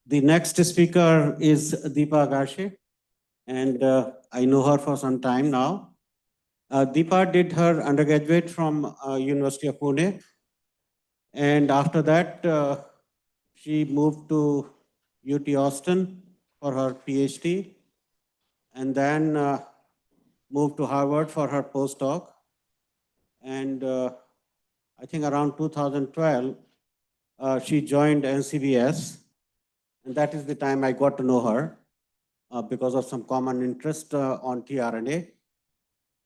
The next speaker is Deepa Agashe, and I know her for some time now. Deepa did her undergraduate from University of Pune, and after that, she moved to UT Austin for her PhD, and then moved to Harvard for her postdoc. And I think around 2012, she joined NCBS, and that is the time I got to know her because of some common interest on tRNA.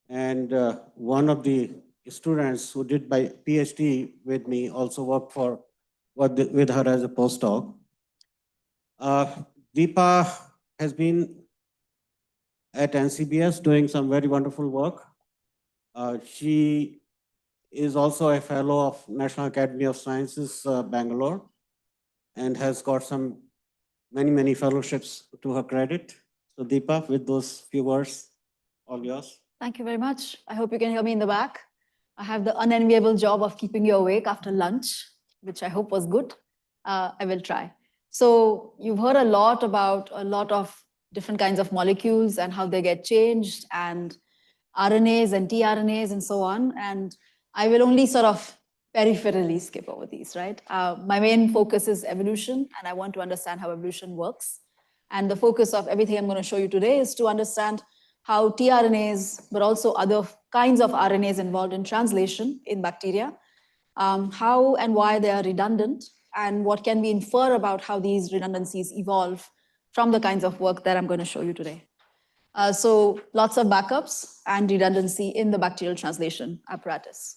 And one of the students who did my PhD with me also worked with her as a postdoc. Deepa has been at NCBS doing some very wonderful work. She is also a fellow of National Academy of Sciences, Bangalore, and has got some many fellowships to her credit. So Deepa, with those few words, all yours. Thank you very much. I hope you can hear me in the back. I have the unenviable job of keeping you awake after lunch, which I hope was good. I will try. So you've heard a lot about a lot of different kinds of molecules and how they get changed, and RNAs and tRNAs and so on. And I will only sort of peripherally skip over these, right? My main focus is evolution, and I want to understand how evolution works. And the focus of everything I'm going to show you today is to understand how tRNAs, but also other kinds of RNAs involved in translation in bacteria, how and why they are redundant, and what can we infer about how these redundancies evolve from the kinds of work that I'm going to show you today. So lots of backups and redundancy in the bacterial translation apparatus.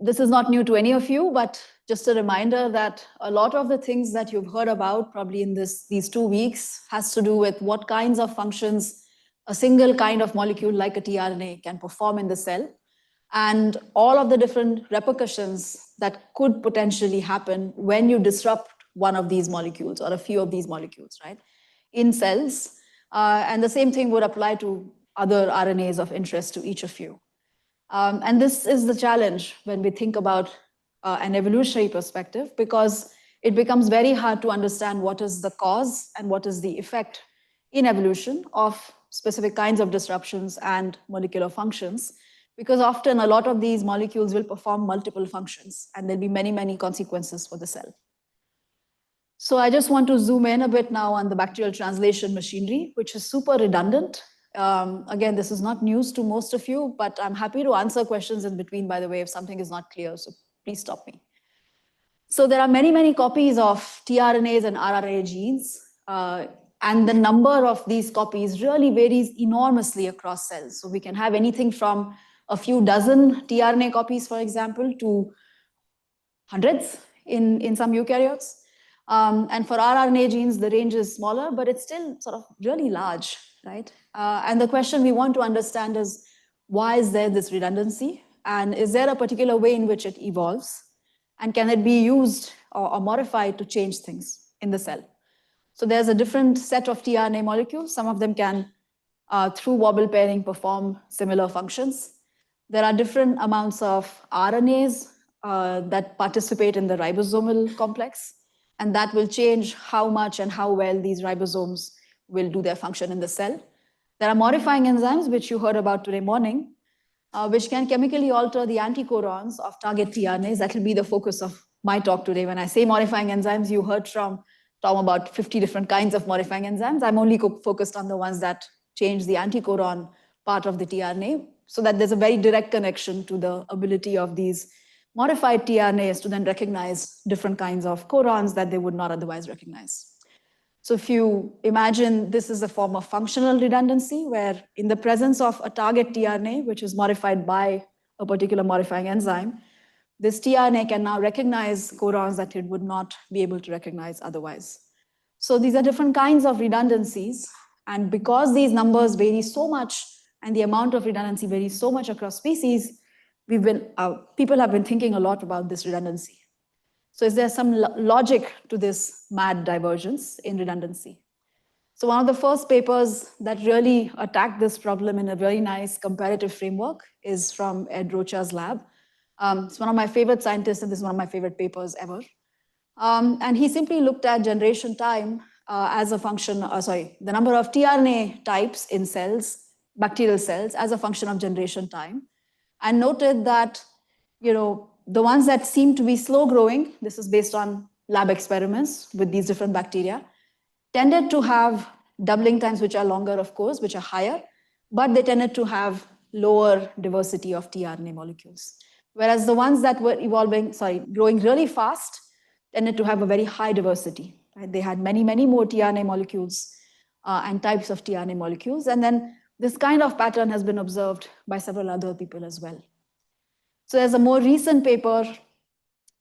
This is not new to any of you, but just a reminder that a lot of the things that you've heard about probably in these 2 weeks has to do with what kinds of functions a single kind of molecule like a tRNA can perform in the cell, and all of the different repercussions that could potentially happen when you disrupt one of these molecules or a few of these molecules, right, in cells. And the same thing would apply to other RNAs of interest to each of you. And this is the challenge when we think about an evolutionary perspective, because it becomes very hard to understand what is the cause and what is the effect in evolution of specific kinds of disruptions and molecular functions, because often a lot of these molecules will perform multiple functions and there'll be many consequences for the cell. So I just want to zoom in a bit now on the bacterial translation machinery, which is super redundant. Again, this is not news to most of you, but I'm happy to answer questions in between, by the way, if something is not clear, so please stop me. So there are many copies of tRNAs and RNA genes, and the number of these copies really varies enormously across cells. So we can have anything from a few dozen tRNA copies, for example, to hundreds in some eukaryotes. And for rRNA genes, the range is smaller, but it's still sort of really large, right? And the question we want to understand is, why is there this redundancy? And is there a particular way in which it evolves? And can it be used or modified to change things in the cell? So there's a different set of tRNA molecules. Some of them can, through wobble pairing, perform similar functions. There are different amounts of RNAs that participate in the ribosomal complex, and that will change how much and how well these ribosomes will do their function in the cell. There are modifying enzymes, which you heard about today morning, which can chemically alter the anticodons of target tRNAs. That will be the focus of my talk today. When I say modifying enzymes, you heard from Tom about 50 different kinds of modifying enzymes. I'm only focused on the ones that change the anticodon part of the tRNA, so that there's a very direct connection to the ability of these modified tRNAs to then recognize different kinds of codons that they would not otherwise recognize. So if you imagine this is a form of functional redundancy, where in the presence of a target tRNA, which is modified by a particular modifying enzyme, this tRNA can now recognize codons that it would not be able to recognize otherwise. So these are different kinds of redundancies. And because these numbers vary so much and the amount of redundancy varies so much across species, people have been thinking a lot about this redundancy. So is there some logic to this mad divergence in redundancy? So one of the first papers that really attacked this problem in a very nice comparative framework is from Ed Rocha's lab. It's one of my favorite scientists, and this is one of my favorite papers ever. And he simply looked at generation time as a function, the number of tRNA types in cells, bacterial cells, as a function of generation time, and noted that, the ones that seem to be slow growing, this is based on lab experiments with these different bacteria, tended to have doubling times, which are longer, of course, which are higher, but they tended to have lower diversity of tRNA molecules. Whereas the ones that were growing really fast tended to have a very high diversity. Right? They had many, many more tRNA molecules and types of tRNA molecules. And then this kind of pattern has been observed by several other people as well. So there's a more recent paper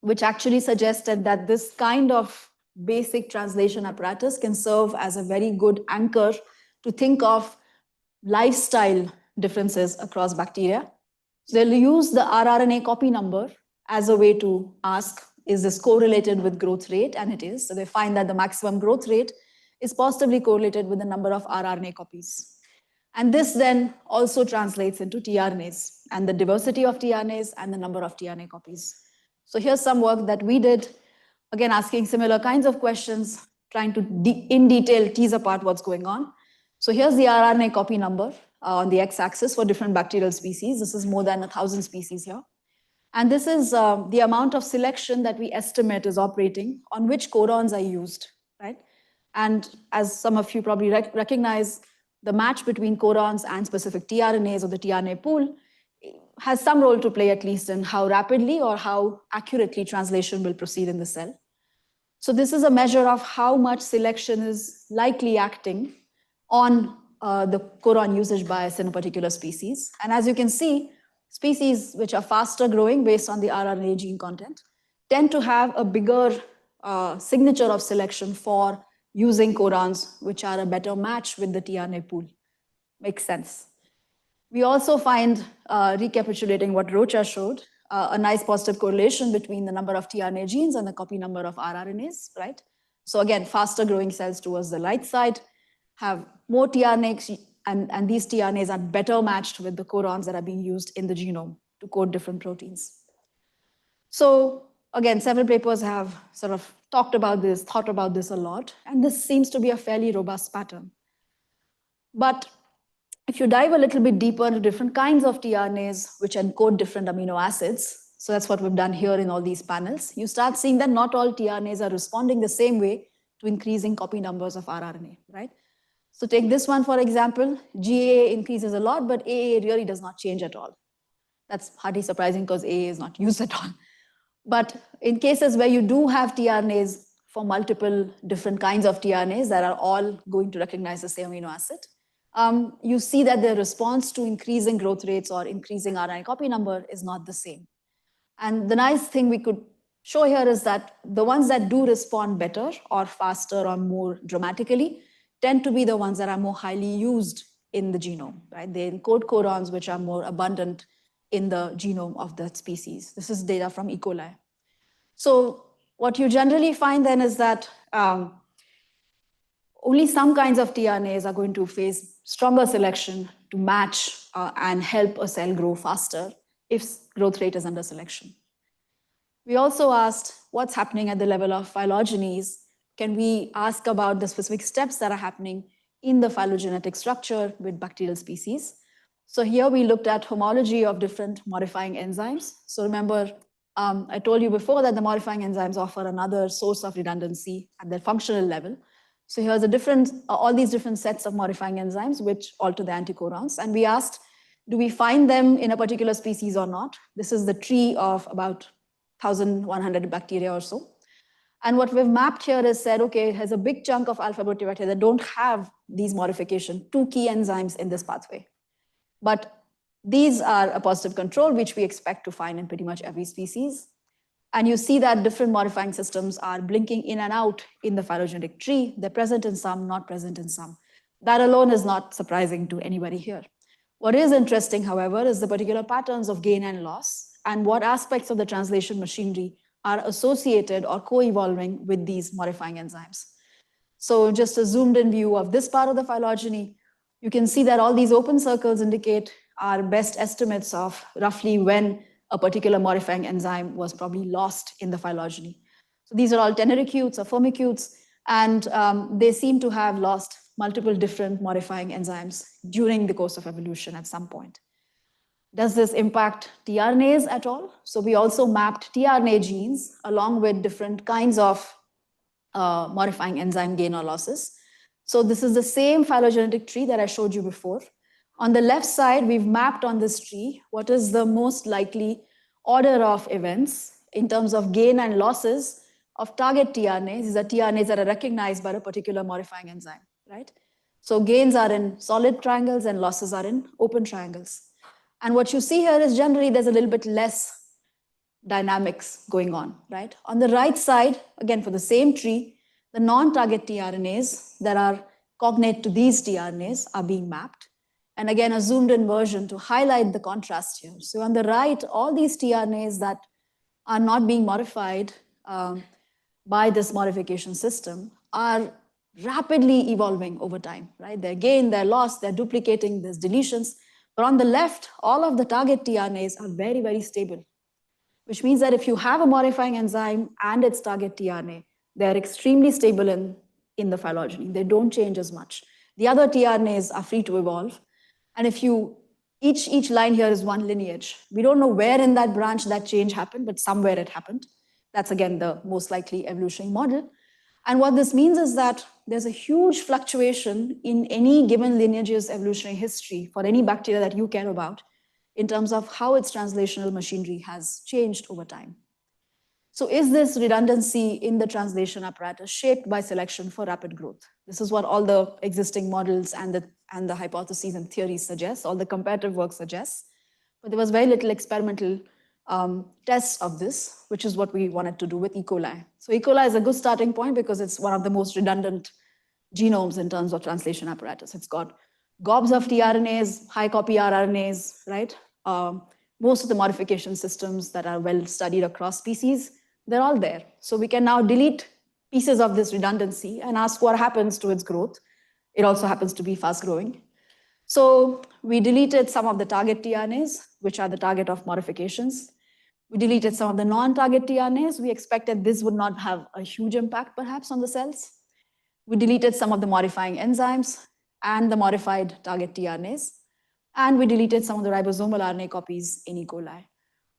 which actually suggested that this kind of basic translation apparatus can serve as a very good anchor to think of lifestyle differences across bacteria. So they'll use the rRNA copy number as a way to ask, is this correlated with growth rate? And it is. So they find that the maximum growth rate is positively correlated with the number of rRNA copies. And this then also translates into tRNAs and the diversity of tRNAs and the number of tRNA copies. So here's some work that we did, again, asking similar kinds of questions, trying to in detail tease apart what's going on. So here's the rRNA copy number on the x-axis for different bacterial species. This is more than 1,000 species here. And this is the amount of selection that we estimate is operating on which codons are used, right? And as some of you probably recognize, the match between codons and specific tRNAs or the tRNA pool has some role to play, at least, in how rapidly or how accurately translation will proceed in the cell. So this is a measure of how much selection is likely acting on the codon usage bias in a particular species. And as you can see, species which are faster growing based on the rRNA gene content tend to have a bigger signature of selection for using codons which are a better match with the tRNA pool. Makes sense. We also find, recapitulating what Rocha showed, a nice positive correlation between the number of tRNA genes and the copy number of rRNAs, right? So again, faster growing cells towards the right side have more tRNAs, and these tRNAs are better matched with the codons that are being used in the genome to code different proteins. So again, several papers have sort of talked about this, thought about this a lot, and this seems to be a fairly robust pattern. But if you dive a little bit deeper into different kinds of tRNAs which encode different amino acids, so that's what we've done here in all these panels, you start seeing that not all tRNAs are responding the same way to increasing copy numbers of rRNA, right? So take this one, for example, GAA increases a lot, but AA really does not change at all. That's hardly surprising because AA is not used at all. But in cases where you do have tRNAs for multiple different kinds of tRNAs that are all going to recognize the same amino acid, you see that the response to increasing growth rates or increasing RNA copy number is not the same. And the nice thing we could show here is that the ones that do respond better or faster or more dramatically tend to be the ones that are more highly used in the genome, right? They encode codons which are more abundant in the genome of that species. This is data from E. coli. So what you generally find then is that only some kinds of tRNAs are going to face stronger selection to match and help a cell grow faster if growth rate is under selection. We also asked what's happening at the level of phylogenies. Can we ask about the specific steps that are happening in the phylogenetic structure with bacterial species? So here we looked at homology of different modifying enzymes. So remember, I told you before that the modifying enzymes offer another source of redundancy at the functional level. So here's all these different sets of modifying enzymes which alter the anticodons. And we asked, do we find them in a particular species or not? This is the tree of about 1,100 bacteria or so. And what we've mapped here is said, okay, it has a big chunk of alpha-proteobacteria that don't have these modifications, 2 key enzymes in this pathway. But these are a positive control, which we expect to find in pretty much every species. And you see that different modifying systems are blinking in and out in the phylogenetic tree. They're present in some, not present in some. That alone is not surprising to anybody here. What is interesting, however, is the particular patterns of gain and loss and what aspects of the translation machinery are associated or co-evolving with these modifying enzymes. So just a zoomed in view of this part of the phylogeny, you can see that all these open circles indicate our best estimates of roughly when a particular modifying enzyme was probably lost in the phylogeny. So So these are all tenericutes or formicutes, and they seem to have lost multiple different modifying enzymes during the course of evolution at some point. Does this impact tRNAs at all? So we also mapped tRNA genes along with different kinds of modifying enzyme gain or losses. So this is the same phylogenetic tree that I showed you before. On the left side, we've mapped on this tree what is the most likely order of events in terms of gain and losses of target tRNAs. These are tRNAs that are recognized by a particular modifying enzyme, right? So gains are in solid triangles and losses are in open triangles. And what you see here is generally there's a little bit less dynamics going on, right? On the right side, again, for the same tree, the non-target tRNAs that are cognate to these tRNAs are being mapped. And again, a zoomed in version to highlight the contrast here. So on the right, all these tRNAs that are not being modified by this modification system are rapidly evolving over time, right? They're gain, they're lost, they're duplicating, there's deletions. But on the left, all of the target tRNAs are very, very stable, which means that if you have a modifying enzyme and its target tRNA, they're extremely stable in the phylogeny. They don't change as much. The other tRNAs are free to evolve. And if you, each line here is one lineage. We don't know where in that branch that change happened, but somewhere it happened. That's again the most likely evolutionary model. And what this means is that there's a huge fluctuation in any given lineage's evolutionary history for any bacteria that you care about in terms of how its translational machinery has changed over time. So is this redundancy in the translation apparatus shaped by selection for rapid growth? This is what all the existing models and the hypotheses and theories suggest, all the comparative work suggests. But there was very little experimental tests of this, which is what we wanted to do with E. coli. So E. coli is a good starting point because it's one of the most redundant genomes in terms of translation apparatus. It's got gobs of tRNAs, high copy rRNAs, right? Most of the modification systems that are well studied across species, they're all there. So we can now delete pieces of this redundancy and ask what happens to its growth. It also happens to be fast growing. So we deleted some of the target tRNAs, which are the target of modifications. We deleted some of the non-target tRNAs. We expected this would not have a huge impact perhaps on the cells. We deleted some of the modifying enzymes and the modified target tRNAs. And we deleted some of the ribosomal RNA copies in E. coli.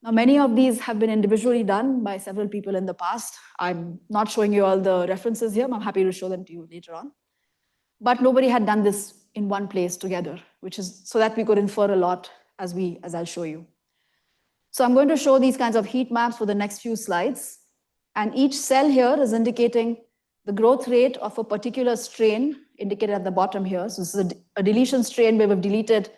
Now, many of these have been individually done by several people in the past. I'm not showing you all the references here. I'm happy to show them to you later on. But nobody had done this in one place together, which is so that we could infer a lot as I'll show you. So I'm going to show these kinds of heat maps for the next few slides. And each cell here is indicating the growth rate of a particular strain indicated at the bottom here. So this is a deletion strain where we've deleted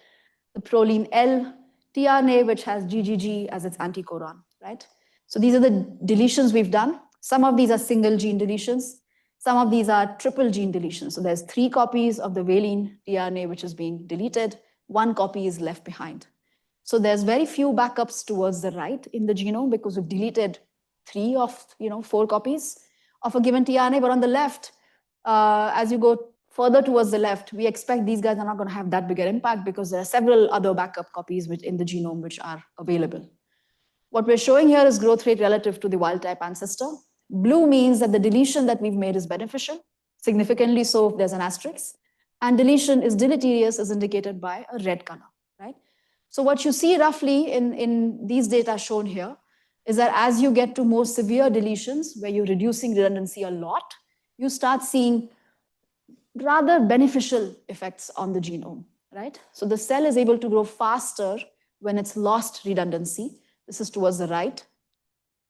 the proline L tRNA, which has GGG as its anticodon, right? So these are the deletions we've done. Some of these are single gene deletions. Some of these are triple gene deletions. So there's 3 copies of the valine tRNA, which is being deleted. 1 copy is left behind. So there's very few backups towards the right in the genome because we've deleted 3 of 4 copies of a given tRNA. But on the left, as you go further towards the left, we expect these guys are not going to have that big an impact because there are several other backup copies in the genome which are available. What we're showing here is growth rate relative to the wild type ancestor. Blue means that the deletion that we've made is beneficial, significantly so if there's an asterisk. And deletion is deleterious as indicated by a red color, right? So what you see roughly in these data shown here is that as you get to more severe deletions where you're reducing redundancy a lot, you start seeing rather beneficial effects on the genome, right? So the cell is able to grow faster when it's lost redundancy. This is towards the right.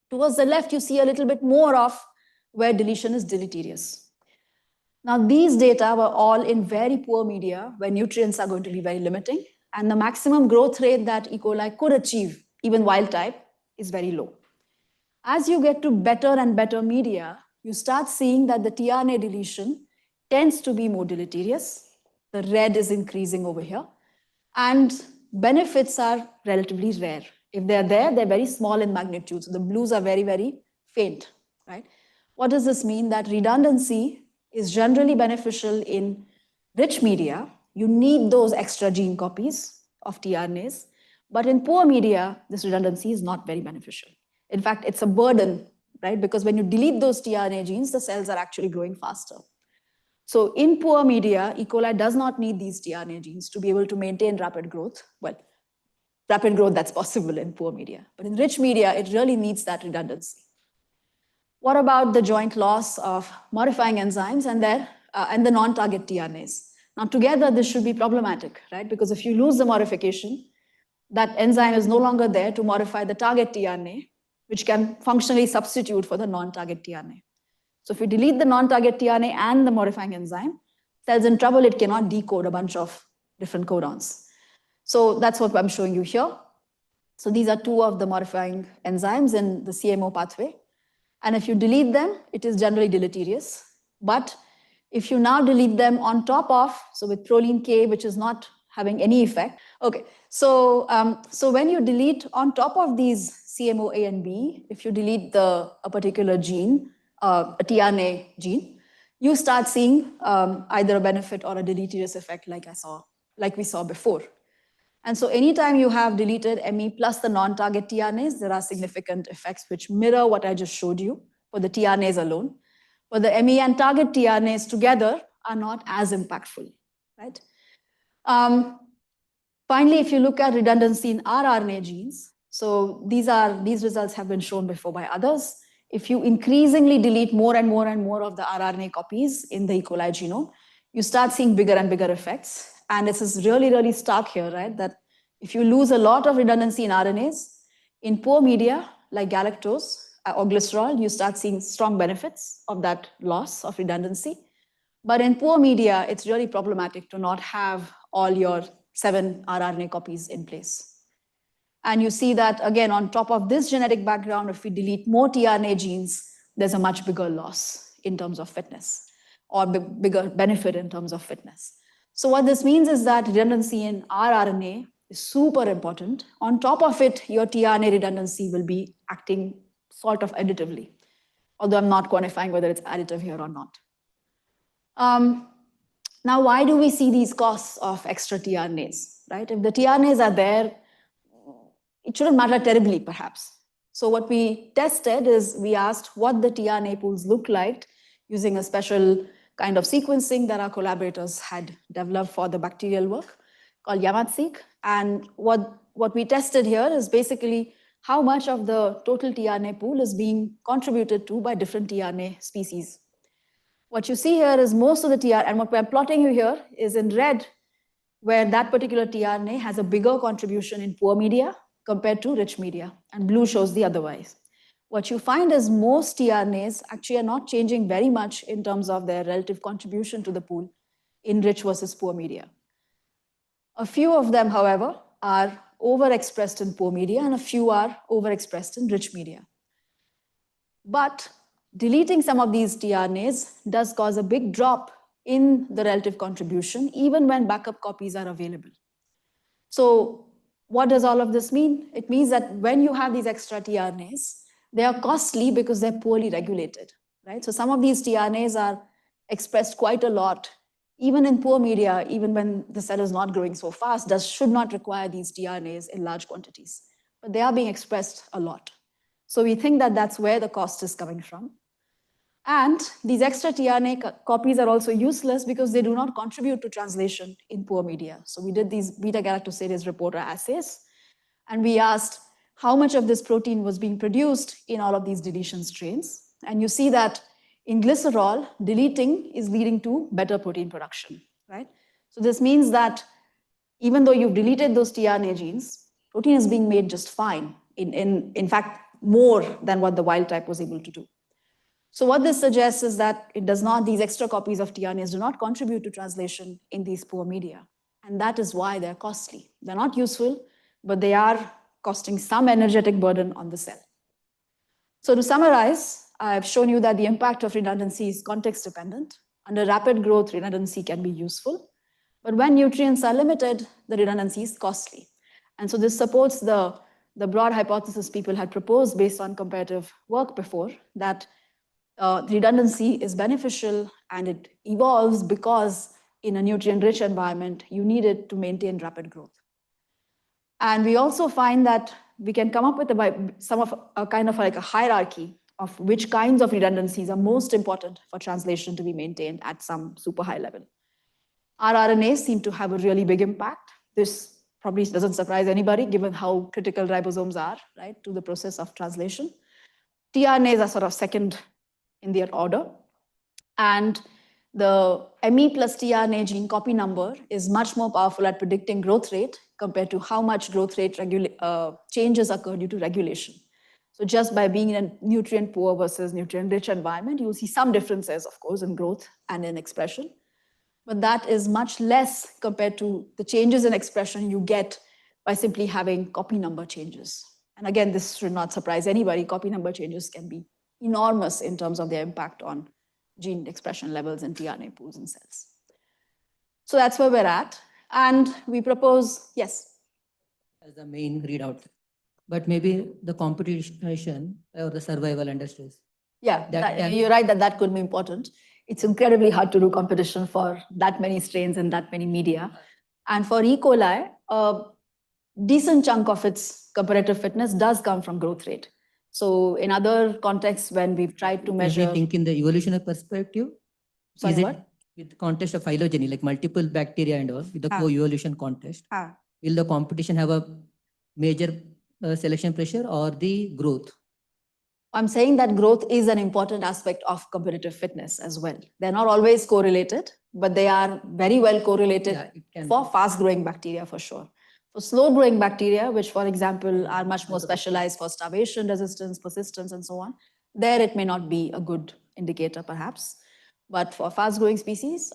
Towards the left, you see a little bit more of where deletion is deleterious. Now, these data were all in very poor media where nutrients are going to be very limiting, and the maximum growth rate that E. coli could achieve, even wild type, is very low. As you get to better and better media, you start seeing that the tRNA deletion tends to be more deleterious. The red is increasing over here. And benefits are relatively rare. If they're there, they're very small in magnitude. So the blues are very, very faint, right? What does this mean? That redundancy is generally beneficial in rich media. You need those extra gene copies of tRNAs. But in poor media, this redundancy is not very beneficial. In fact, it's a burden right? Because when you delete those tRNA genes, the cells are actually growing faster. So in poor media, E. coli does not need these tRNA genes to be able to maintain rapid growth. Well, rapid growth that's possible in poor media. But in rich media, it really needs that redundancy. What about the joint loss of modifying enzymes and the non-target tRNAs? Now together, this should be problematic, right? Because if you lose the modification, that enzyme is no longer there to modify the target tRNA, which can functionally substitute for the non-target tRNA. So if you delete the non-target tRNA and the modifying enzyme, cells in trouble, it cannot decode a bunch of different codons. So that's what I'm showing you here. So these are two of the modifying enzymes in the CMO pathway. And if you delete them, it is generally deleterious. But if you now delete them on top of, so with proline K, which is not having any effect. Okay, so when you delete on top of these CMO A and B, if you delete a particular gene, a tRNA gene, you start seeing either a benefit or a deleterious effect like we saw before. And so anytime you have deleted ME plus the non-target tRNAs, there are significant effects which mirror what I just showed you for the tRNAs alone. But the ME and target tRNAs together are not as impactful, right? Finally, if you look at redundancy in rRNA genes, so these results have been shown before by others. If you increasingly delete more and more and more of the rRNA copies in the E. coli genome, you start seeing bigger and bigger effects. And this is really, really stark here, right? That if you lose a lot of redundancy in RNAs, in poor media like galactose or glycerol, you start seeing strong benefits of that loss of redundancy. But in poor media, it's really problematic to not have all your 7 rRNA copies in place. And you see that, again, on top of this genetic background, if we delete more tRNA genes, there's a much bigger loss in terms of fitness or bigger benefit in terms of fitness. So what this means is that redundancy in rRNA is super important. On top of it, your tRNA redundancy will be acting sort of additively, although I'm not quantifying whether it's additive here or not. Now, why do we see these costs of extra tRNAs, right? If the tRNAs are there, it shouldn't matter terribly, perhaps. So what we tested is we asked what the tRNA pools look like using a special kind of sequencing that our collaborators had developed for the bacterial work called YAMAT-seq. And what we tested here is basically how much of the total tRNA pool is being contributed to by different tRNA species. What you see here is most of the tRNA, and what we're plotting you here is in red, where that particular tRNA has a bigger contribution in poor media compared to rich media, and blue shows the otherwise. What you find is most tRNAs actually are not changing very much in terms of their relative contribution to the pool in rich versus poor media. A few of them, however, are overexpressed in poor media and a few are overexpressed in rich media. But deleting some of these tRNAs does cause a big drop in the relative contribution, even when backup copies are available. So what does all of this mean? It means that when you have these extra tRNAs, they are costly because they're poorly regulated, right? So some of these tRNAs are expressed quite a lot, even in poor media, even when the cell is not growing so fast, should not require these tRNAs in large quantities, but they are being expressed a lot. So we think that that's where the cost is coming from. And these extra tRNA copies are also useless because they do not contribute to translation in poor media. So we did these beta-galactosidase reporter assays, and we asked how much of this protein was being produced in all of these deletion strains. And you see that in glycerol, deleting is leading to better protein production, right? So this means that even though you've deleted those tRNA genes, protein is being made just fine, in fact, more than what the wild type was able to do. So what this suggests is that these extra copies of tRNAs do not contribute to translation in these poor media. And that is why they're costly. They're not useful, but they are costing some energetic burden on the cell. So to summarize, I've shown you that the impact of redundancy is context dependent. Under rapid growth, redundancy can be useful. But when nutrients are limited, the redundancy is costly. And so this supports the broad hypothesis people had proposed based on comparative work before, that redundancy is beneficial and it evolves because in a nutrient-rich environment, you need it to maintain rapid growth. And we also find that we can come up with a kind of like a hierarchy of which kinds of redundancies are most important for translation to be maintained at some super high level. rRNAs seem to have a really big impact. This probably doesn't surprise anybody given how critical ribosomes are, right, to the process of translation. tRNAs are sort of second in their order. And the ME plus tRNA gene copy number is much more powerful at predicting growth rate compared to how much growth rate changes occur due to regulation. So just by being in a nutrient poor versus nutrient rich environment, you will see some differences, of course, in growth and in expression. But that is much less compared to the changes in expression you get by simply having copy number changes. And again, this should not surprise anybody. Copy number changes can be enormous in terms of their impact on gene expression levels in tRNA pools in cells. So that's where we're at. And we propose, yes? As the main readout, but maybe the competition or the survival under stress. Yeah, you're right that could be important. It's incredibly hard to do competition for that many strains and that many media. And for E. coli, a decent chunk of its comparative fitness does come from growth rate. So in other contexts, when we've tried to measure... If we think in the evolutionary perspective, Sorry, is it what? with the context of phylogeny, like multiple bacteria and all, with the co-evolution context, will the competition have a major selection pressure or the growth? I'm saying that growth is an important aspect of competitive fitness as well. They're not always correlated, but they are very well correlated for fast-growing bacteria for sure. For slow-growing bacteria, which, for example, are much more specialized for starvation, resistance, persistence, and so on, there it may not be a good indicator, perhaps. But for fast-growing species,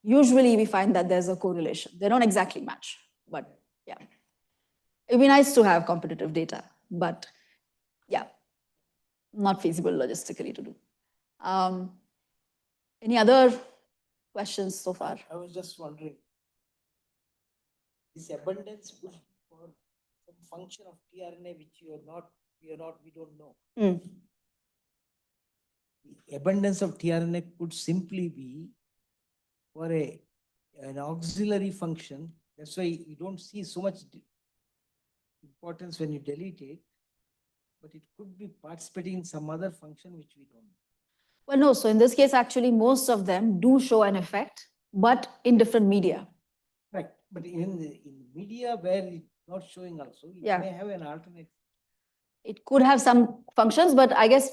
usually we find that there's a correlation. They don't exactly match, but yeah. It'd be nice to have competitive data, but yeah, not feasible logistically to do. Any other questions so far? I was just wondering, this abundance could be for some function of tRNA which we don't know. The abundance of tRNA could simply be for an auxiliary function. That's why you don't see so much importance when you delete it, but it could be participating in some other function which we don't know. Well, no. So in this case, actually, most of them do show an effect, but in different media. Right. But in media where it's not showing also, it may have an alternate. It could have some functions, but I guess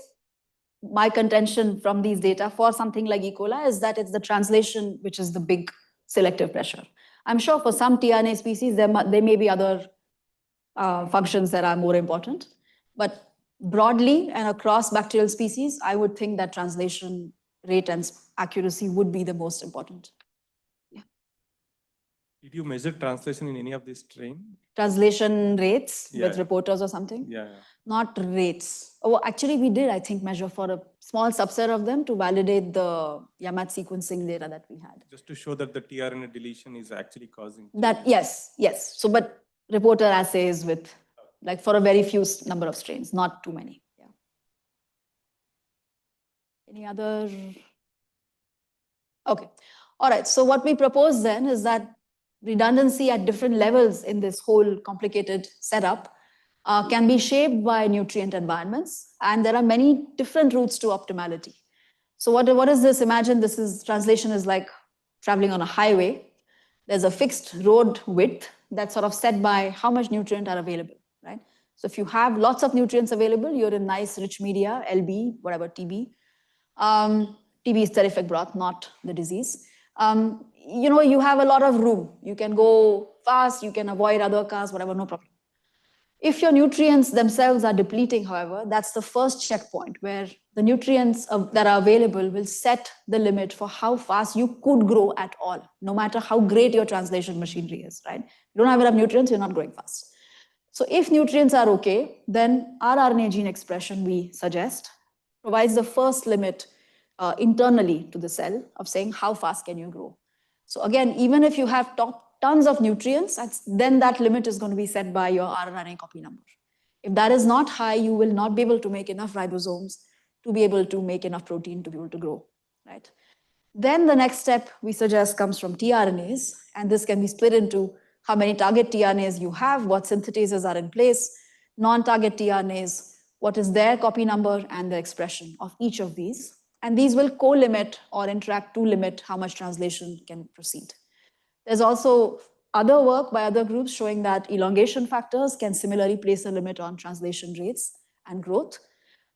my contention from these data for something like E. coli is that it's the translation which is the big selective pressure. I'm sure for some tRNA species, there may be other functions that are more important. But broadly and across bacterial species, I would think that translation rate and accuracy would be the most important. Yeah. Did you measure translation in any of these strain? Translation rates with reporters or something? Yeah. Not rates. Oh, actually, we did, I think, measure for a small subset of them to validate the YAMAT sequencing data that we had. Just to show that the tRNA deletion is actually causing. That, yes. So, but reporter assays with, like, for a very few number of strains, not too many. Yeah. Any other? Okay. All right. So what we propose then is that redundancy at different levels in this whole complicated setup can be shaped by nutrient environments. And there are many different routes to optimality. So what is this? Imagine translation is like traveling on a highway. There's a fixed road width that's sort of set by how much nutrient are available, right? So if you have lots of nutrients available, you're in nice rich media, LB, whatever, TB. TB is terrific broth, not the disease. You have a lot of room. You can go fast, you can avoid other cars, whatever, no problem. If your nutrients themselves are depleting, however, that's the first checkpoint where the nutrients that are available will set the limit for how fast you could grow at all, no matter how great your translation machinery is, right? You don't have enough nutrients, you're not growing fast. So if nutrients are okay, then our RNA gene expression, we suggest, provides the first limit internally to the cell of saying how fast can you grow. So again, even if you have tons of nutrients, then that limit is going to be set by your RNA copy number. If that is not high, you will not be able to make enough ribosomes to be able to make enough protein to be able to grow, right? Then the next step we suggest comes from tRNAs, and this can be split into how many target tRNAs you have, what synthetases are in place, non-target tRNAs, what is their copy number and the expression of each of these. And these will co-limit or interact to limit how much translation can proceed. There's also other work by other groups showing that elongation factors can similarly place a limit on translation rates and growth.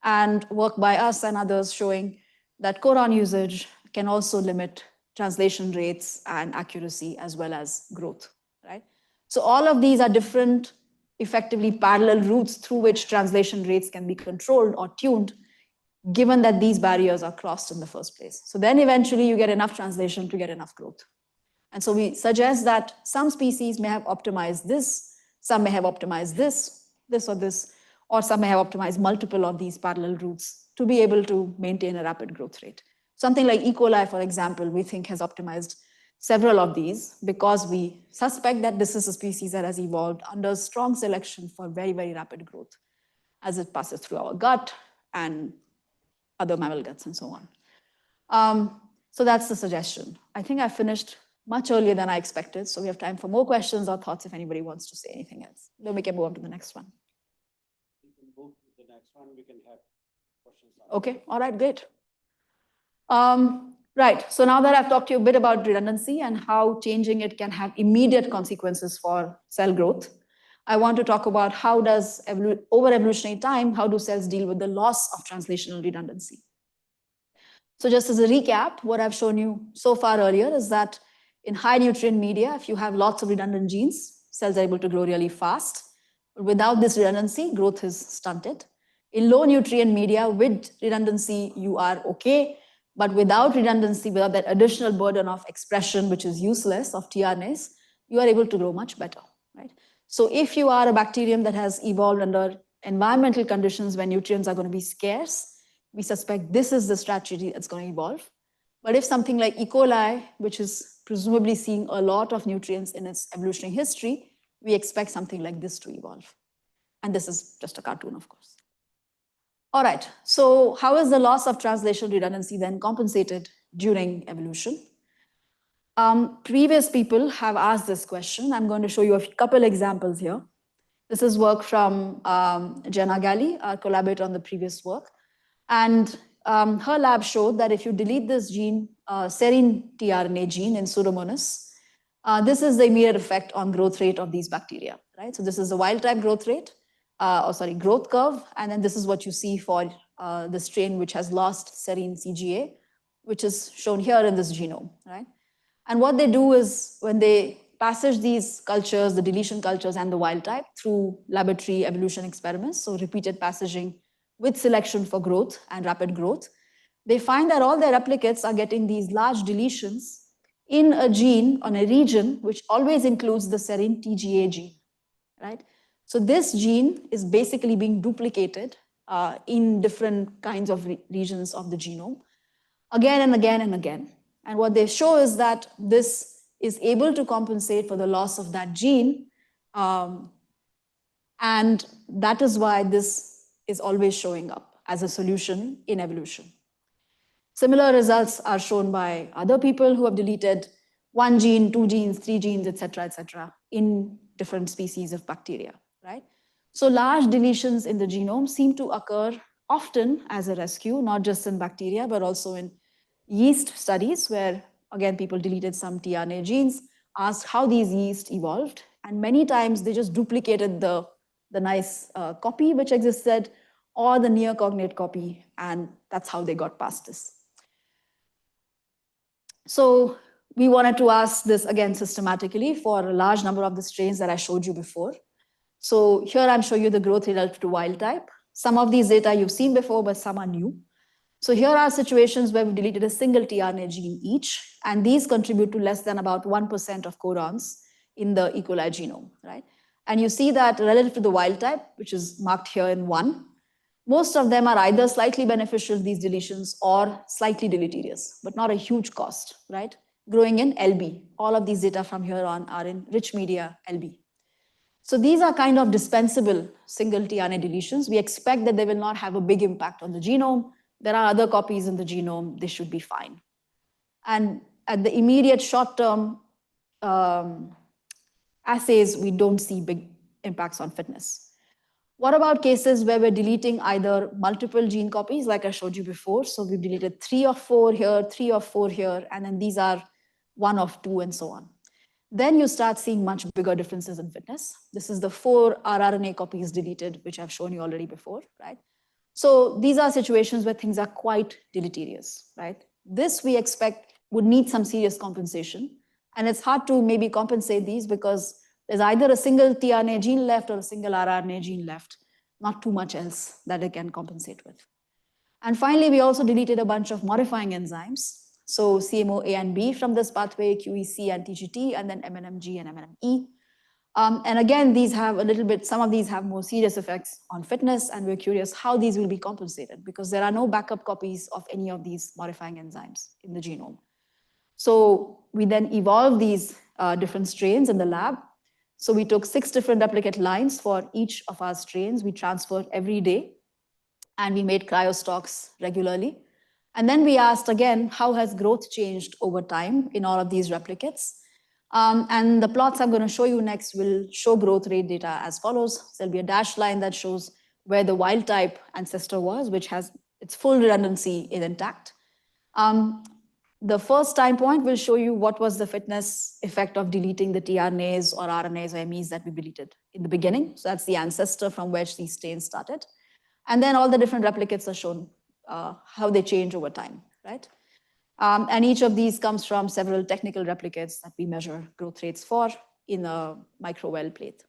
And work by us and others showing that codon usage can also limit translation rates and accuracy as well as growth, right? So all of these are different, effectively parallel routes through which translation rates can be controlled or tuned, given that these barriers are crossed in the first place. So then eventually you get enough translation to get enough growth. And so we suggest that some species may have optimized this, some may have optimized this, or some may have optimized multiple of these parallel routes to be able to maintain a rapid growth rate. Something like E. coli, for example, we think has optimized several of these because we suspect that this is a species that has evolved under strong selection for very, very rapid growth as it passes through our gut and other mammal guts and so on. So that's the suggestion. I think I finished much earlier than I expected. So we have time for more questions or thoughts if anybody wants to say anything else. Then we can move on to the next one. We can move to the next one. We can have questions. Okay, all right, great. Right, so now that I've talked to you a bit about redundancy and how changing it can have immediate consequences for cell growth, I want to talk about how does, over evolutionary time, how do cells deal with the loss of translational redundancy? So just as a recap, what I've shown you so far earlier is that in high nutrient media, if you have lots of redundant genes, cells are able to grow really fast. But without this redundancy, growth is stunted. In low nutrient media, with redundancy, you are okay. But without redundancy, without that additional burden of expression, which is useless, of tRNAs, you are able to grow much better, right? So if you are a bacterium that has evolved under environmental conditions where nutrients are going to be scarce, we suspect this is the strategy that's going to evolve. But if something like E. coli, which is presumably seeing a lot of nutrients in its evolutionary history, we expect something like this to evolve. And this is just a cartoon, of course. All right, so how is the loss of translational redundancy then compensated during evolution? Previous people have asked this question. I'm going to show you a couple examples here. This is work from Jenna Galli, our collaborator on the previous work. And her lab showed that if you delete this gene, serine tRNA gene in Pseudomonas, this is the immediate effect on growth rate of these bacteria, right? So this is the wild type growth rate, growth curve. And then this is what you see for the strain which has lost serine CGA, which is shown here in this genome, right? And what they do is when they passage these cultures, the deletion cultures and the wild type through laboratory evolution experiments, so repeated passaging with selection for growth and rapid growth, they find that all their replicates are getting these large deletions in a gene on a region which always includes the serine TGA gene, right? So this gene is basically being duplicated in different kinds of regions of the genome again and again and again. And what they show is that this is able to compensate for the loss of that gene. And that is why this is always showing up as a solution in evolution. Similar results are shown by other people who have deleted 1 gene, 2 genes, 3 genes, et cetera, in different species of bacteria, right? So large deletions in the genome seem to occur often as a rescue, not just in bacteria, but also in yeast studies where, again, people deleted some tRNA genes, asked how these yeast evolved, and many times they just duplicated the nice copy which existed or the near cognate copy, and that's how they got past this. So we wanted to ask this again systematically for a large number of the strains that I showed you before. So here I'm showing you the growth rate relative to wild type. Some of these data you've seen before, but some are new. So here are situations where we've deleted a single tRNA gene each, and these contribute to less than about 1% of codons in the E. coli genome, right? And you see that relative to the wild type, which is marked here in 1, most of them are either slightly beneficial, these deletions, or slightly deleterious, but not a huge cost, right? Growing in LB. All of these data from here on are in rich media LB. So these are kind of dispensable single tRNA deletions. We expect that they will not have a big impact on the genome. There are other copies in the genome, they should be fine. And at the immediate short-term assays, we don't see big impacts on fitness. What about cases where we're deleting either multiple gene copies, like I showed you before? So we've deleted 3 of 4 here, 3 of 4 here, and then these are 1 of 2 and so on. Then you start seeing much bigger differences in fitness. This is the 4 rRNA copies deleted, which I've shown you already before, right? So these are situations where things are quite deleterious, right? This we expect would need some serious compensation. And it's hard to maybe compensate these because there's either a single tRNA gene left or a single rRNA gene left, not too much else that it can compensate with. And finally, we also deleted a bunch of modifying enzymes. So CMO A and B from this pathway, QEC and TGT, and then MNMG and MNME. And again, these have a little bit, some of these have more serious effects on fitness, and we're curious how these will be compensated because there are no backup copies of any of these modifying enzymes in the genome. So we then evolved these different strains in the lab. So we took 6 different replicate lines for each of our strains. We transferred every day, and we made cryostocks regularly. And then we asked again, how has growth changed over time in all of these replicates? And the plots I'm going to show you next will show growth rate data as follows. There'll be a dashed line that shows where the wild type ancestor was, which has its full redundancy is intact. The first time point will show you what was the fitness effect of deleting the tRNAs or RNAs or MEs that we deleted in the beginning. So that's the ancestor from which these strains started. And then all the different replicates are shown how they change over time, right? And each of these comes from several technical replicates that we measure growth rates for in a microwell plate.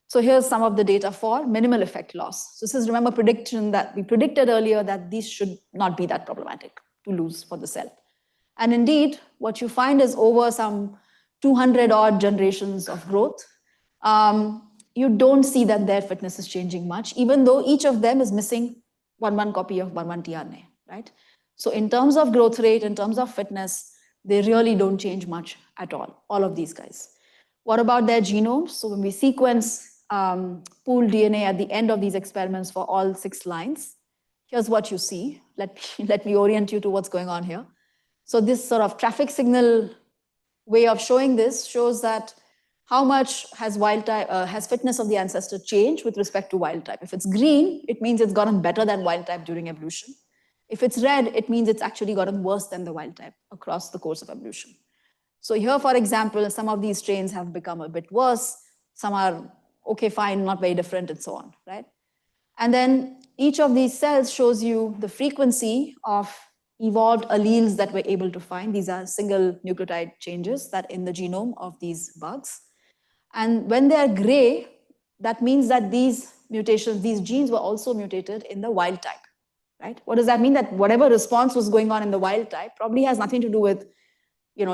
So here's some of the data for minimal effect loss. So this is, remember, prediction that we predicted earlier that these should not be that problematic to lose for the cell. And indeed, what you find is over some 200 odd generations of growth, you don't see that their fitness is changing much, even though each of them is missing one copy of one tRNA, right? So in terms of growth rate, in terms of fitness, they really don't change much at all of these guys. What about their genomes? So when we sequence pooled DNA at the end of these experiments for all 6 lines, here's what you see. Let me orient you to what's going on here. So this sort of traffic signal way of showing this shows that how much has wild type, has fitness of the ancestor changed with respect to wild type. If it's green, it means it's gotten better than wild type during evolution. If it's red, it means it's actually gotten worse than the wild type across the course of evolution. So here, for example, some of these strains have become a bit worse. Some are okay, fine, not very different, and so on, right? And then each of these cells shows you the frequency of evolved alleles that we're able to find. These are single nucleotide changes that in the genome of these bugs. And when they're gray, that means that these mutations, these genes were also mutated in the wild type, right? What does that mean? That whatever response was going on in the wild type probably has nothing to do with,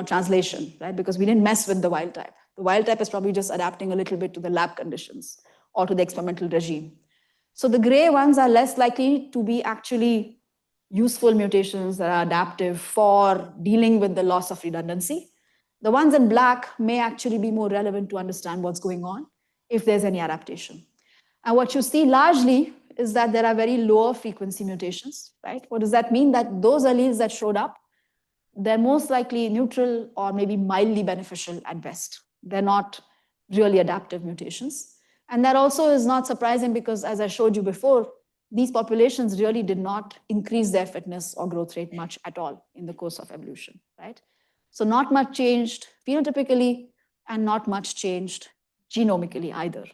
translation, right? Because we didn't mess with the wild type. The wild type is probably just adapting a little bit to the lab conditions or to the experimental regime. So the gray ones are less likely to be actually useful mutations that are adaptive for dealing with the loss of redundancy. The ones in black may actually be more relevant to understand what's going on if there's any adaptation. And what you see largely is that there are very lower frequency mutations, right? What does that mean? That those alleles that showed up, they're most likely neutral or maybe mildly beneficial at best. They're not really adaptive mutations. And that also is not surprising because, as I showed you before, these populations really did not increase their fitness or growth rate much at all in the course of evolution, right? So not much changed phenotypically and not much changed genomically either.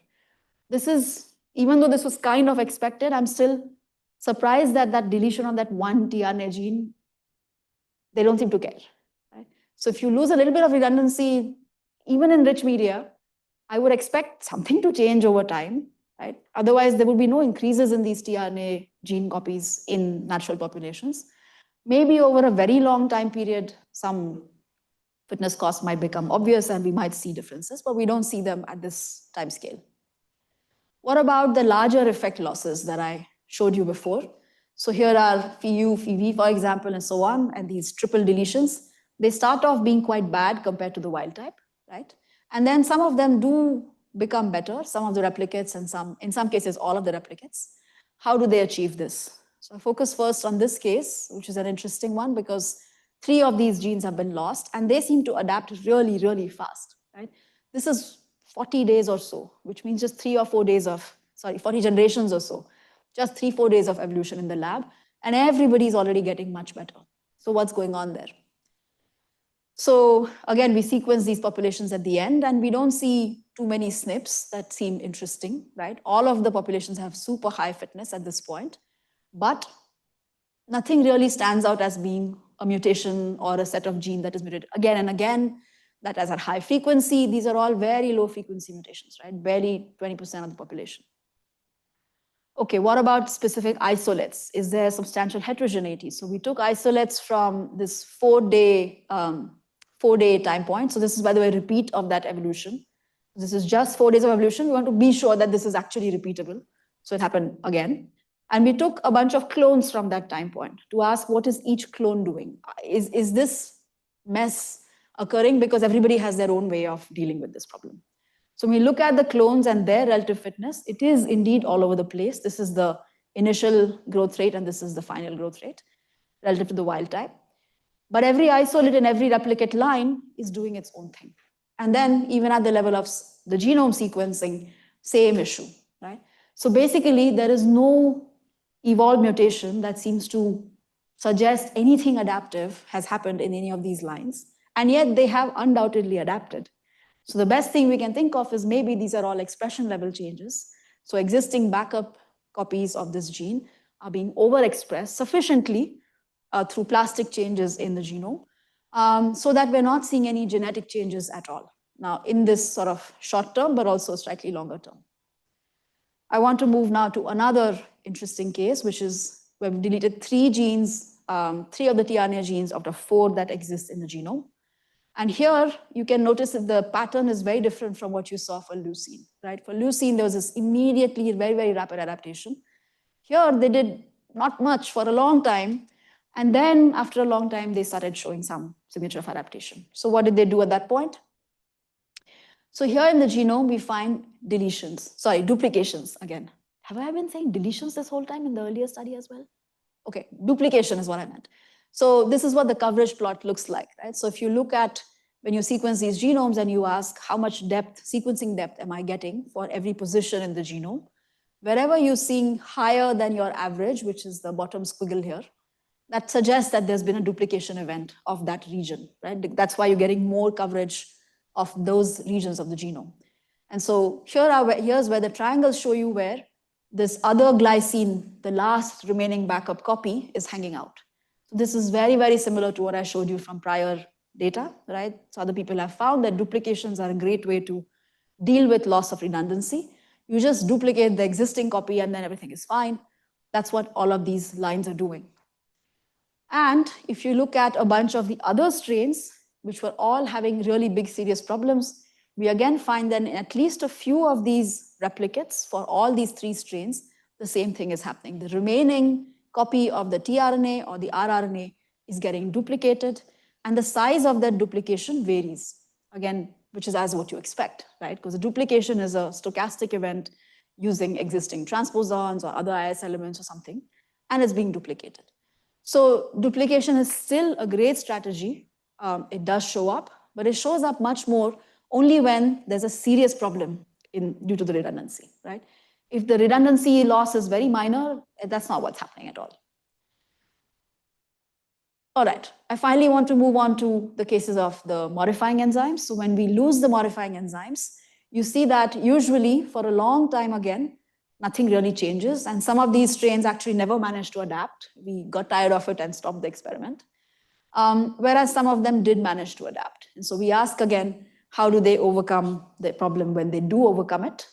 This is, even though this was kind of expected, I'm still surprised that that deletion of that one tRNA gene, they don't seem to care, right? So if you lose a little bit of redundancy, even in rich media, I would expect something to change over time, right? Otherwise, there would be no increases in these tRNA gene copies in natural populations. Maybe over a very long time period, some fitness costs might become obvious and we might see differences, but we don't see them at this time scale. What about the larger effect losses that I showed you before? So here are Phi-U, Phi-V, for example, and so on, and these triple deletions. They start off being quite bad compared to the wild type, right? And then some of them do become better, some of the replicates and in some cases, all of the replicates. How do they achieve this? So I focus first on this case, which is an interesting one because 3 of these genes have been lost and they seem to adapt really, really fast, right? This is 40 days or so, which means just 3 or 4 days of 40 generations or so. Just 3-4 days of evolution in the lab, and everybody's already getting much better. So what's going on there? So again, we sequence these populations at the end, and we don't see too many SNPs that seem interesting, right? All of the populations have super high fitness at this point, but nothing really stands out as being a mutation or a set of gene that is mutated again and again, that has a high frequency. These are all very low frequency mutations, right? Barely 20% of the population. Okay, what about specific isolates? Is there substantial heterogeneity? So we took isolates from this 4-day time point. So this is, by the way, a repeat of that evolution. This is just 4 days of evolution. We want to be sure that this is actually repeatable. So it happened again. And we took a bunch of clones from that time point to ask, what is each clone doing? Is this mess occurring because everybody has their own way of dealing with this problem? So when we look at the clones and their relative fitness, it is indeed all over the place. This is the initial growth rate, and this is the final growth rate relative to the wild type. But every isolate and every replicate line is doing its own thing. And then even at the level of the genome sequencing, same issue, right? So basically, there is no evolved mutation that seems to suggest anything adaptive has happened in any of these lines. And yet they have undoubtedly adapted. So the best thing we can think of is maybe these are all expression level changes. So existing backup copies of this gene are being overexpressed sufficiently through plastic changes in the genome, so that we're not seeing any genetic changes at all. Now, in this sort of short term, but also slightly longer term. I want to move now to another interesting case, which is where we've deleted 3 genes, 3 of the tRNA genes out of 4 that exist in the genome. And here you can notice that the pattern is very different from what you saw for leucine, right? For leucine, there was this immediately very, very rapid adaptation. Here, they did not much for a long time. And then after a long time, they started showing some signature of adaptation. So what did they do at that point? So here in the genome, we find duplications again. Have I been saying deletions this whole time in the earlier study as well? Okay, duplication is what I meant. So this is what the coverage plot looks like, right? So if you look at when you sequence these genomes and you ask how much depth, sequencing depth am I getting for every position in the genome, wherever you're seeing higher than your average, which is the bottom squiggle here, that suggests that there's been a duplication event of that region, right? That's why you're getting more coverage of those regions of the genome. And so here's where the triangles show you where this other glycine, the last remaining backup copy, is hanging out. So this is very, very similar to what I showed you from prior data, right? So other people have found that duplications are a great way to deal with loss of redundancy. You just duplicate the existing copy and then everything is fine. That's what all of these lines are doing. And if you look at a bunch of the other strains, which were all having really big serious problems, we again find that in at least a few of these replicates for all these 3 strains, the same thing is happening. The remaining copy of the tRNA or the rRNA is getting duplicated, and the size of that duplication varies, again, which is as what you expect, right? Because the duplication is a stochastic event using existing transposons or other IS elements or something, and it's being duplicated. So duplication is still a great strategy. It does show up, but it shows up much more only when there's a serious problem due to the redundancy, right? If the redundancy loss is very minor, that's not what's happening at all. All right, I finally want to move on to the cases of the modifying enzymes. So when we lose the modifying enzymes, you see that usually for a long time again, nothing really changes. And some of these strains actually never managed to adapt. We got tired of it and stopped the experiment. Whereas some of them did manage to adapt. And so we ask again, how do they overcome the problem when they do overcome it?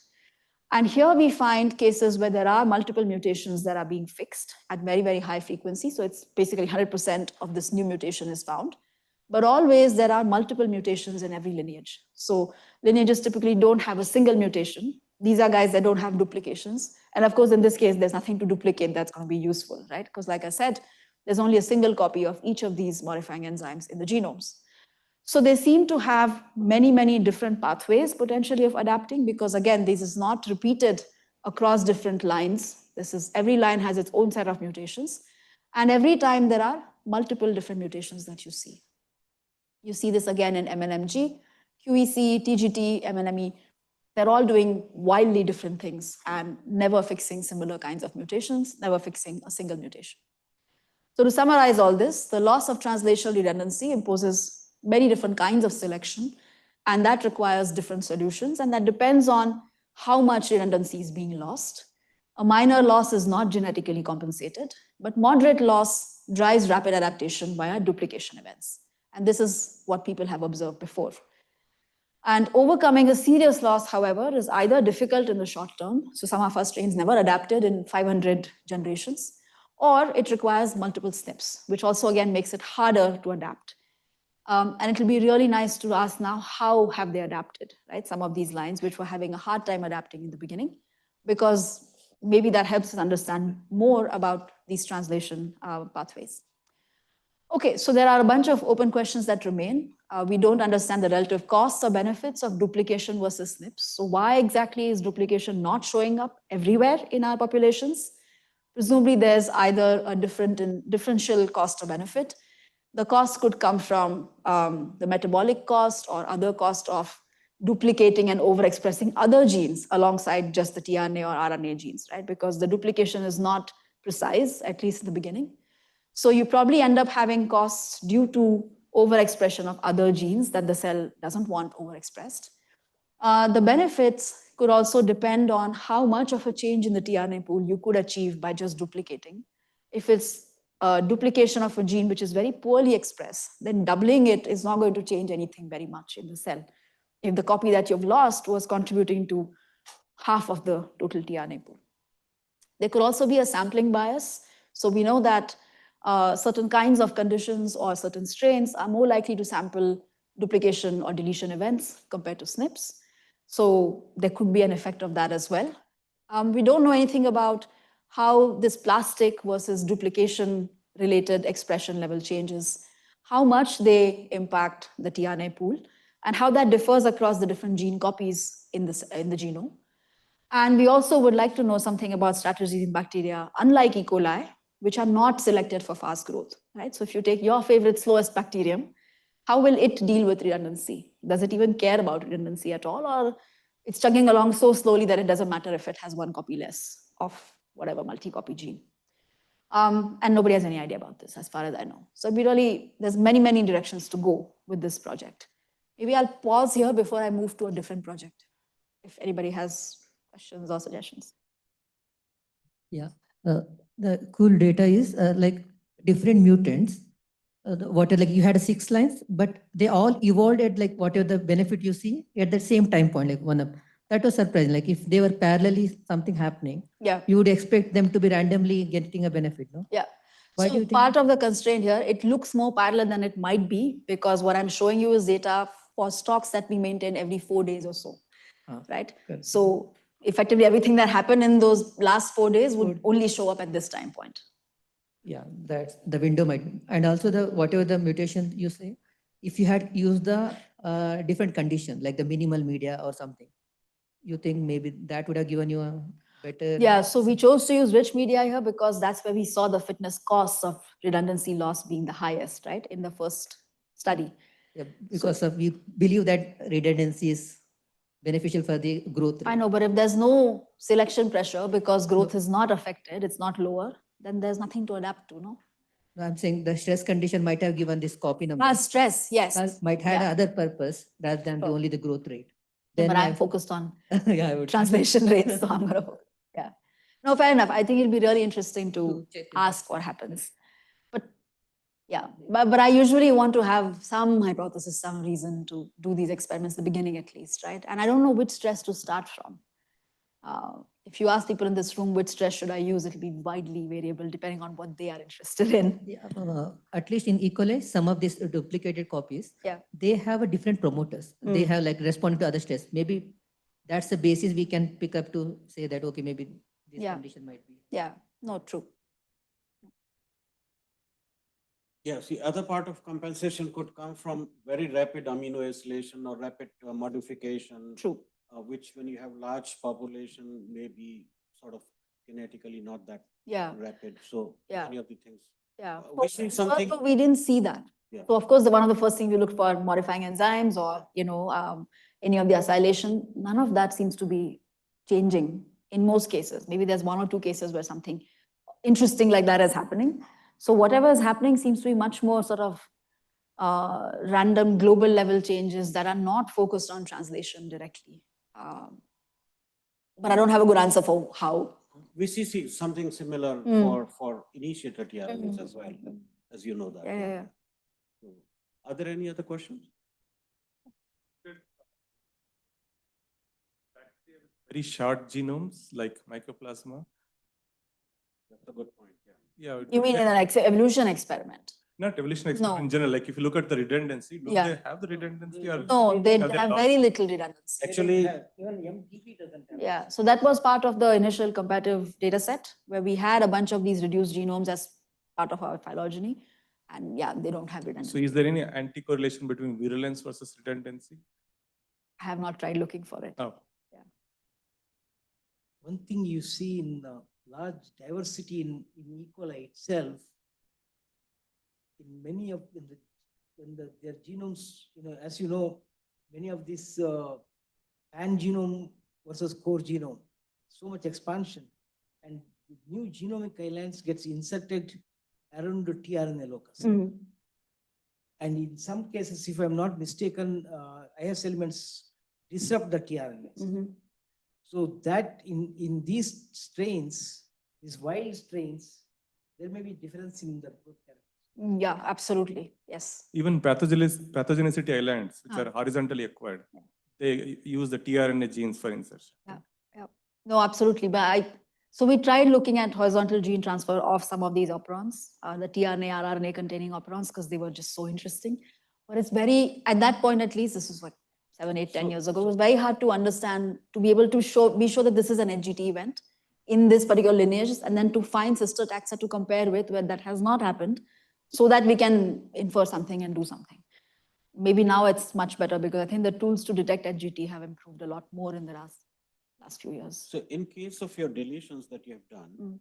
And here we find cases where there are multiple mutations that are being fixed at very, very high frequency. So it's basically 100% of this new mutation is found. But always there are multiple mutations in every lineage. So lineages typically don't have a single mutation. These are guys that don't have duplications. And of course, in this case, there's nothing to duplicate that's going to be useful, right? Because like I said, there's only a single copy of each of these modifying enzymes in the genomes. So they seem to have many, many different pathways potentially of adapting, because again, this is not repeated across different lines. Every line has its own set of mutations. And every time there are multiple different mutations that you see. You see this again in MNMG, QEC, TGT, MNME. they're all doing wildly different things and never fixing similar kinds of mutations, never fixing a single mutation. So to summarize all this, the loss of translational redundancy imposes many different kinds of selection, and that requires different solutions, and that depends on how much redundancy is being lost. A minor loss is not genetically compensated, but moderate loss drives rapid adaptation via duplication events. And this is what people have observed before. And overcoming a serious loss, however, is either difficult in the short term, so some of our strains never adapted in 500 generations, or it requires multiple SNPs, which also again makes it harder to adapt. And it will be really nice to ask now, how have they adapted, right? Some of these lines which were having a hard time adapting in the beginning, because maybe that helps us understand more about these translation pathways. Okay, so there are a bunch of open questions that remain. We don't understand the relative costs or benefits of duplication versus SNPs. So why exactly is duplication not showing up everywhere in our populations? Presumably there's either a differential cost or benefit. The cost could come from the metabolic cost or other cost of duplicating and overexpressing other genes alongside just the tRNA or RNA genes, right? Because the duplication is not precise, at least in the beginning. So you probably end up having costs due to overexpression of other genes that the cell doesn't want overexpressed. The benefits could also depend on how much of a change in the tRNA pool you could achieve by just duplicating. If it's a duplication of a gene which is very poorly expressed, then doubling it is not going to change anything very much in the cell. If the copy that you've lost was contributing to half of the total tRNA pool. There could also be a sampling bias. So we know that certain kinds of conditions or certain strains are more likely to sample duplication or deletion events compared to SNPs. So there could be an effect of that as well. We don't know anything about how this plastic versus duplication related expression level changes, how much they impact the tRNA pool, and how that differs across the different gene copies in the genome. And we also would like to know something about strategies in bacteria, unlike E. coli, which are not selected for fast growth, right? So if you take your favorite slowest bacterium, how will it deal with redundancy? Does it even care about redundancy at all? Or it's chugging along so slowly that it doesn't matter if it has one copy less of whatever multi-copy gene. And nobody has any idea about this as far as I know. So there's many directions to go with this project. Maybe I'll pause here before I move to a different project, if anybody has questions or suggestions. Yeah, the cool data is like different mutants. Like you had 6 lines, but they all evolved at like whatever the benefit you see at the same time point, like one up. That was surprising. Like if they were parallelly something happening, yeah, you would expect them to be randomly getting a benefit, no? Yeah. Why do you So think? part of the constraint here, it looks more parallel than it might be, because what I'm showing you is data for stocks that we maintain every 4 days or so, right? Good. So effectively everything that happened in those last 4 days would only show up at this time point. Yeah, that's the window might be. And also the whatever the mutation you say, if you had used the different condition, like the minimal media or something, you think maybe that would have given you a better... Yeah, so we chose to use rich media here because that's where we saw the fitness costs of redundancy loss being the highest, right, in the first study. Yeah, because we believe that redundancy is beneficial for the growth rate. I know, but if there's no selection pressure because growth is not affected, it's not lower, then there's nothing to adapt to, no? No, I'm saying the stress condition might have given this copy number. Stress, yes. Might have other purpose rather than only the growth rate. Then but I'm focused on yeah, I would translation rates, so I'm gonna focus. Yeah. No, fair enough. I think it'll be really interesting to ask what happens. But yeah, but I usually want to have some hypothesis, some reason to do these experiments at the beginning at least, right? And I don't know which stress to start from. If you ask people in this room which stress should I use, it'll be widely variable depending on what they are interested in. Yeah, at least in E. coli, some of these duplicated copies, yeah, they have a different promoters. They have like responded to other stress. Maybe that's the basis we can pick up to say that, okay, maybe this condition might be. Yeah, no, true. Yes, the other part of compensation could come from very rapid amino acylation or rapid modification. True. Which when you have large population may be sort of kinetically not that rapid. So any of the things. Yeah. We see something. So we didn't see that. Yeah. So of course, one of the first things we looked for modifying enzymes or, any of the acylation, none of that seems to be changing in most cases. Maybe there's 1 or 2 cases where something interesting like that is happening. So whatever is happening seems to be much more sort of random global level changes that are not focused on translation directly. But I don't have a good answer for how. We see something similar Mm. for initiator TRNAs as well, as you know that. Yeah. So, are there any other questions? Very short genomes like mycoplasma. That's a good point, yeah. Yeah. You mean in an evolution experiment? Not evolution experiment No. in general. Like if you look at the redundancy, do Yeah. they have the redundancy or? No, they Have they have lost? very little redundancy. Actually, Even MTP doesn't have. Yeah, so that was part of the initial comparative data set where we had a bunch of these reduced genomes as part of our phylogeny. And yeah, they don't have So redundancy. is there any anti-correlation between virulence versus redundancy? I have not tried looking for it. Oh, One thing you see in the large diversity in E. coli itself, in many of their genomes, as you know, many of these pan genome versus core genome, so much expansion, and new genomic islands gets inserted around the tRNA locus. Mhm. And in some cases, if I'm not mistaken, IS elements disrupt the tRNAs. Mhm. So that in these strains, these wild strains, there may be difference in the growth characteristics. Yeah, absolutely. Yes. even pathogenicity islands, which Ah. are horizontally acquired, they use the tRNA genes for insertion. No, absolutely. So we tried looking at horizontal gene transfer of some of these operons, the tRNA, rRNA containing operons, because they were just so interesting. But it's at that point at least, this was like 7, 8, 10 years ago, it was very hard to understand, to be able to be sure that this is an HGT event in this particular lineage, and then to find sister taxa to compare with where that has not happened, so that we can infer something and do something. Maybe now it's much better because I think the tools to detect HGT have improved a lot more in the last few years. so in case of your deletions that you have done, Mm.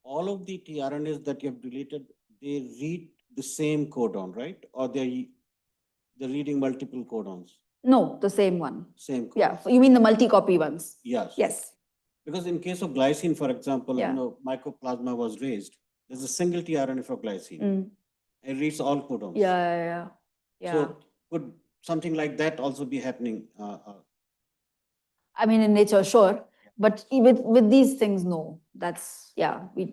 all of the tRNAs that you have deleted, they read the same codon, right? Or they're reading multiple codons, No, the same one. same codon? Yeah, so you mean the multi-copy ones? Yes. Yes. Because in case of glycine, for example, Yeah. mycoplasma was raised. There's a single tRNA for glycine. Mm. It reads all codons. Yeah. So could something like that also be happening? I mean, in nature, sure. But with these things, no. That's, yeah, we